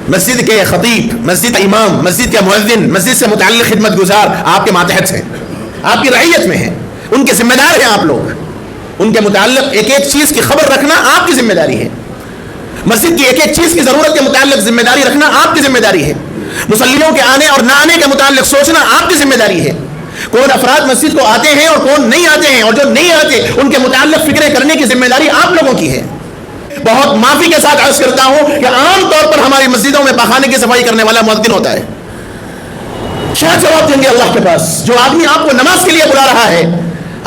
مسجد کے خطیب، مسجد کا امام، مسجد کا مؤذن، مسجد سے متعلق خدمت گزار آپ کے ماتحت ہیں، آپ کی رعیت میں ہیں، ان کے ذمہ دار ہیں آپ لوگ، ان کے متعلق ایک ایک چیز کی خبر رکھنا آپ کی ذمہ داری ہے، مسجد کی ایک ایک چیز کی ضرورت کے متعلق ذمہ داری رکھنا آپ کی ذمہ داری ہے، مصلیوں کے آنے اور نہ آنے کے متعلق سوچنا آپ کی ذمہ داری ہے، کون افراد مسجد کو آتے ہیں اور کون نہیں آتے ہیں، اور جو نہیں آتے ان کے متعلق فکریں کرنے کی ذمہ داری آپ لوگوں کی ہے۔ بہت معافی کے ساتھ عرض کرتا ہوں کہ عام طور پر ہماری مسجدوں میں پخانے کی صفائی کرنے والا مؤذن ہوتا ہے، کیا جواب دیں گے اللہ کے پاس؟ جو آدمی آپ کو نماز کے لیے بلا رہا ہے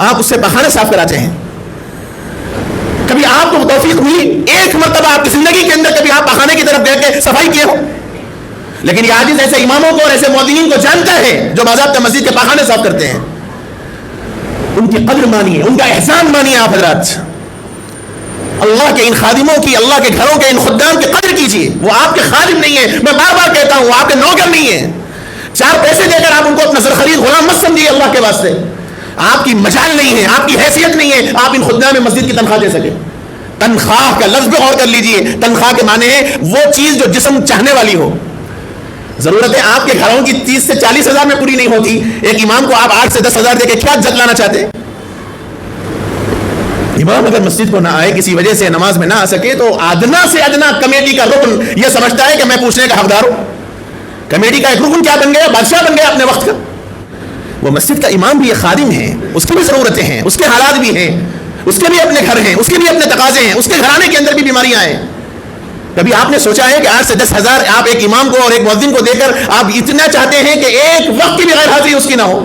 آپ اس سے پخانے صاف کراتے ہیں؟ کبھی آپ کو توفیق ہوئی ایک مرتبہ آپ کی زندگی کے اندر کبھی آپ پخانے کی طرف گئے کہ صفائی کیے ہو؟ لیکن یہ عاجز ایسے اماموں کو اور ایسے مؤذنین کو جانتا ہے جو باضابطہ مسجد کے پخانے صاف کرتے ہیں، ان کی قدر مانیے، ان کا احسان مانیے آپ حضرات، اللہ کے ان خادموں کی، اللہ کے گھروں کے ان خدام کی قدر کیجیے، وہ آپ کے خادم نہیں ہیں، میں بار بار کہتا ہوں وہ آپ کے نوکر نہیں ہیں، چار پیسے دے کر آپ ان کو اپنا سرخرید غلام مت سمجھیے، اللہ کے واسطے آپ کی مجال نہیں ہے، آپ کی حیثیت نہیں ہے آپ ان خدام مسجد کی تنخواہ دے سکے۔ تنخواہ کا لفظ پہ غور کر لیجئے، تنخواہ کے معنی ہے وہ چیز جو جسم چاہنے والی ہو۔ ضرورتیں آپ کے گھروں کی 30 سے 40 ہزار میں پوری نہیں ہوتی، ایک امام کو آپ 8 سے 10 ہزار دے کے کیا جتلانا چاہتے؟ امام اگر مسجد کو نہ آئے، کسی وجہ سے نماز میں نہ آ سکے، تو ادنا سے ادنا کمیٹی کا رکن یہ سمجھتا ہے کہ میں پوچھنے کا حقدار ہوں۔ کمیٹی کا ایک رکن کیا بن گیا؟ بادشاہ بن گیا اپنے وقت کا۔ وہ مسجد کا امام بھی ایک خادم ہے، اس کی بھی ضرورتیں ہیں، اس کے حالات بھی ہیں، اس کے بھی اپنے گھر ہیں، اس کے بھی اپنے تقاضے ہیں، اس کے گھرانے کے اندر بھی بیماریاں ہیں۔ کبھی آپ نے سوچا ہے کہ 8 سے 10 ہزار آپ ایک امام کو اور ایک مؤذن کو دے کر آپ اتنا چاہتے ہیں کہ ایک وقت کی بھی غیر حاضری اس کی نہ ہو؟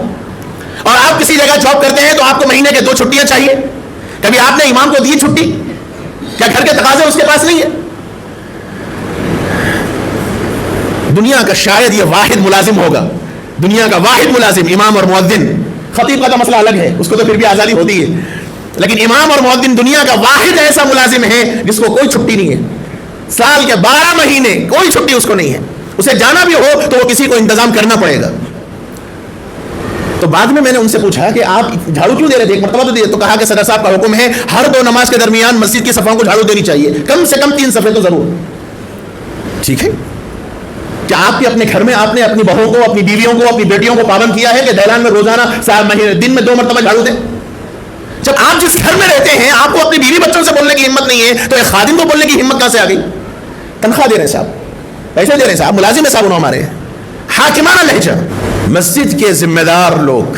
اور آپ کسی جگہ جاب کرتے ہیں تو آپ کو مہینے کے 2 چھٹیاں چاہیے، کبھی آپ نے امام کو دی چھٹی؟ کیا گھر کے تقاضے اس کے پاس نہیں ہے؟ دنیا کا شاید یہ واحد ملازم ہوگا، دنیا کا واحد ملازم امام اور مؤذن، خطیب کا تو مسئلہ الگ ہے، اس کو تو پھر بھی آزادی ہوتی ہے، لیکن امام اور مؤذن دنیا کا واحد ایسا ملازم ہے جس کو کوئی چھٹی نہیں ہے، سال کے 12 مہینے کوئی چھٹی اس کو نہیں ہے، اسے جانا بھی ہو تو وہ کسی کو انتظام کرنا پڑے گا۔ تو بعد میں نے ان سے پوچھا کہ آپ جھاڑو کیوں دے رہے تھے؟ ایک مرتبہ تو دے، تو کہا کہ صدر صاحب کا حکم ہے ہر 2 نماز کے درمیان مسجد کی صفوں کو جھاڑو دینی چاہیے، کم سے کم 3 صفیں تو ضرور۔ ٹھیک ہے، کیا آپ کے اپنے گھر میں آپ نے اپنی بہووں کو، اپنی بیویوں کو، اپنی بیٹیوں کو پابند کیا ہے کہ دہلان میں روزانہ دن میں 2 مرتبہ جھاڑو دیں؟ جب آپ جس گھر میں رہتے ہیں آپ کو اپنی بیوی بچوں سے بولنے کی ہمت نہیں ہے تو ایک خادم کو بولنے کی ہمت کہاں سے آ گئی؟ تنخواہ دے رہے ہیں صاحب، پیسے دے رہے ہیں صاحب، ملازم ہے صاحب، انہوں ہمارے حاکمانہ لہجہ۔ مسجد کے ذمہ دار لوگ